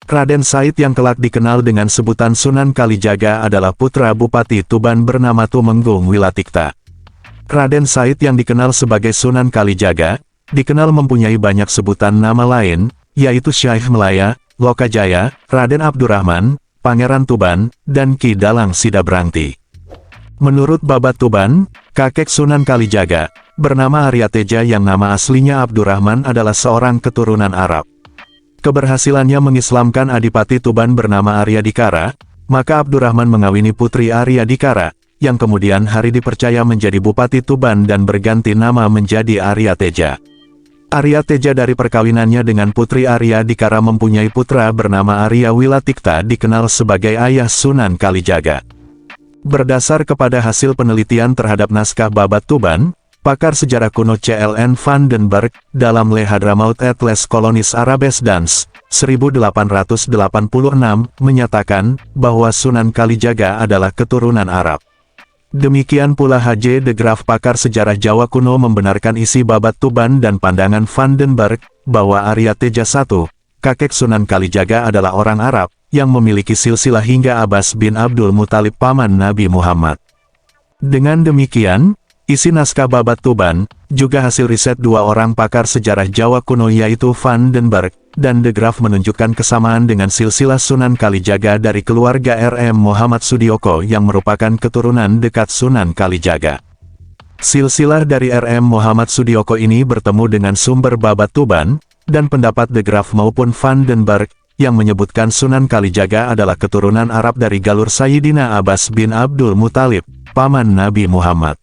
Raden Said yang kelak dikenal dengan sebutan Sunan Kalijaga adalah putra Bupati Tuban bernama Tumenggung Wilatikta. Raden Said yang dikenal sebagai Sunan Kalijaga, dikenal mempunyai banyak sebutan nama lain, yaitu Syekh Melaya, Lokajaya, Raden Abdurrahman, Pangeran Tuban, dan Ki Dalang Sidabrangti. Menurut Babat Tuban, kakek Sunan Kalijaga, bernama Arya Teja yang nama aslinya Abdurrahman adalah seorang keturunan Arab. Keberhasilannya mengislamkan Adipati Tuban bernama Arya Dikara, maka Abdurrahman mengawini putri Arya Dikara, yang kemudian hari dipercaya menjadi Bupati Tuban dan berganti nama menjadi Arya Teja. Arya Teja dari perkawinannya dengan putri Arya Dikara mempunyai putra bernama Arya Wilatikta dikenal sebagai ayah Sunan Kalijaga. Berdasar kepada hasil penelitian terhadap naskah Babat Tuban, pakar sejarah kuno C.L.N. van den Berg, dalam Le Hadramaut et les Colonies Arabes dans, 1886, menyatakan, bahwa Sunan Kalijaga adalah keturunan Arab. Demikian pula H.J. de Graaf pakar sejarah Jawa kuno membenarkan isi Babat Tuban dan pandangan van den Berg, bahwa Arya Teja I, kakek Sunan Kalijaga adalah orang Arab, yang memiliki silsilah hingga Abbas bin Abdul Muthalib paman Nabi Muhammad. Dengan demikian, isi naskah Babat Tuban, juga hasil riset dua orang pakar sejarah Jawa kuno yaitu van den Berg dan de Graaf menunjukkan kesamaan dengan silsilah Sunan Kalijaga dari keluarga R.M. Muhammad Sudioko yang merupakan keturunan dekat Sunan Kalijaga. Silsilah dari R.M. Muhammad Sudioko ini bertemu dengan sumber Babat Tuban, dan pendapat de Graaf maupun van den Berg, yang menyebutkan Sunan Kalijaga adalah keturunan Arab dari galur Sayyidina Abbas bin Abdul Muthalib, paman Nabi Muhammad.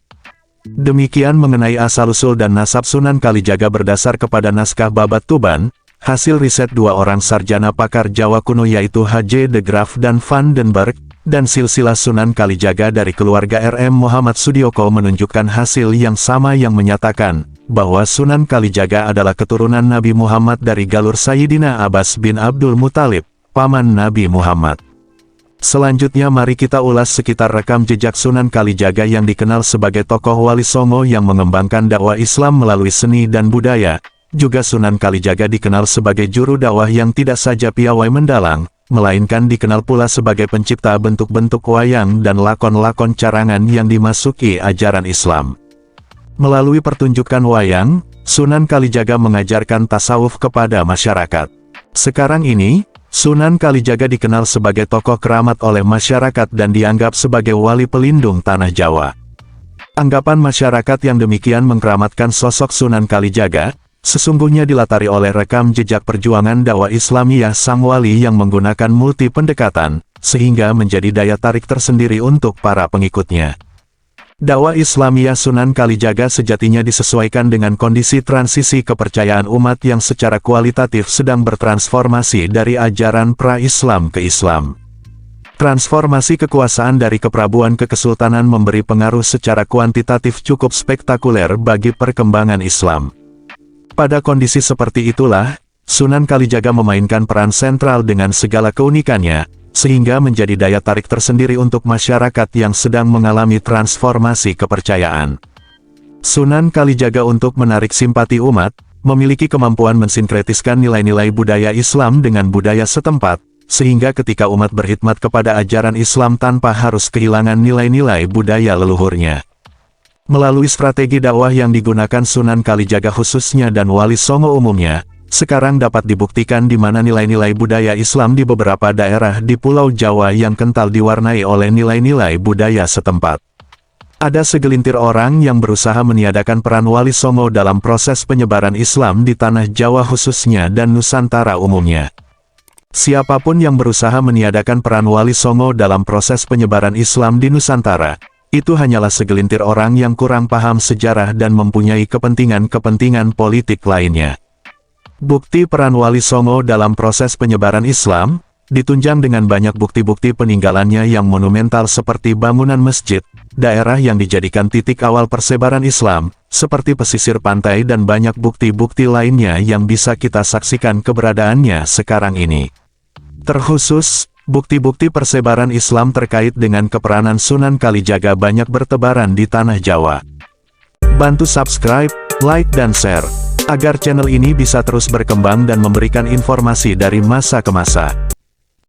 Demikian mengenai asal-usul dan nasab Sunan Kalijaga berdasar kepada naskah Babat Tuban, hasil riset dua orang sarjana pakar Jawa kuno yaitu H.J. de Graaf dan van den Berg, dan silsilah Sunan Kalijaga dari keluarga R.M. Muhammad Sudioko menunjukkan hasil yang sama yang menyatakan, bahwa Sunan Kalijaga adalah keturunan Nabi Muhammad dari galur Sayyidina Abbas bin Abdul Muthalib, paman Nabi Muhammad. Selanjutnya mari kita ulas sekitar rekam jejak Sunan Kalijaga yang dikenal sebagai tokoh Wali Songo yang mengembangkan dakwah Islam melalui seni dan budaya. Juga Sunan Kalijaga dikenal sebagai juru dakwah yang tidak saja piawai mendalang, melainkan dikenal pula sebagai pencipta bentuk-bentuk wayang dan lakon-lakon carangan yang dimasuki ajaran Islam. Melalui pertunjukan wayang, Sunan Kalijaga mengajarkan tasawuf kepada masyarakat. Sekarang ini, Sunan Kalijaga dikenal sebagai tokoh keramat oleh masyarakat dan dianggap sebagai wali pelindung tanah Jawa. Anggapan masyarakat yang demikian mengkeramatkan sosok Sunan Kalijaga, sesungguhnya dilatari oleh rekam jejak perjuangan dakwah Islamiyah sang wali yang menggunakan multi pendekatan, sehingga menjadi daya tarik tersendiri untuk para pengikutnya. Dakwah Islamiyah Sunan Kalijaga sejatinya disesuaikan dengan kondisi transisi kepercayaan umat yang secara kualitatif sedang bertransformasi dari ajaran pra-Islam ke Islam. Transformasi kekuasaan dari keprabuan ke kesultanan memberi pengaruh secara kuantitatif cukup spektakuler bagi perkembangan Islam. Pada kondisi seperti itulah, Sunan Kalijaga memainkan peran sentral dengan segala keunikannya, sehingga menjadi daya tarik tersendiri untuk masyarakat yang sedang mengalami transformasi kepercayaan. Sunan Kalijaga untuk menarik simpati umat, memiliki kemampuan mensinkretiskan nilai-nilai budaya Islam dengan budaya setempat, sehingga ketika umat berkhidmat kepada ajaran Islam tanpa harus kehilangan nilai-nilai budaya leluhurnya. Melalui strategi dakwah yang digunakan Sunan Kalijaga khususnya dan Wali Songo umumnya, sekarang dapat dibuktikan di mana nilai-nilai budaya Islam di beberapa daerah di Pulau Jawa yang kental diwarnai oleh nilai-nilai budaya setempat. Ada segelintir orang yang berusaha meniadakan peran Wali Songo dalam proses penyebaran Islam di tanah Jawa khususnya dan Nusantara umumnya. Siapapun yang berusaha meniadakan peran Wali Songo dalam proses penyebaran Islam di Nusantara, itu hanyalah segelintir orang yang kurang paham sejarah dan mempunyai kepentingan-kepentingan politik lainnya. Bukti peran Wali Songo dalam proses penyebaran Islam, ditunjang dengan banyak bukti-bukti peninggalannya yang monumental seperti bangunan masjid, daerah yang dijadikan titik awal persebaran Islam, seperti pesisir pantai dan banyak bukti-bukti lainnya yang bisa kita saksikan keberadaannya sekarang ini. Terkhusus, bukti-bukti persebaran Islam terkait dengan keperanan Sunan Kalijaga banyak bertebaran di tanah Jawa. Bantu subscribe, like dan share, agar channel ini bisa terus berkembang dan memberikan informasi dari masa ke masa.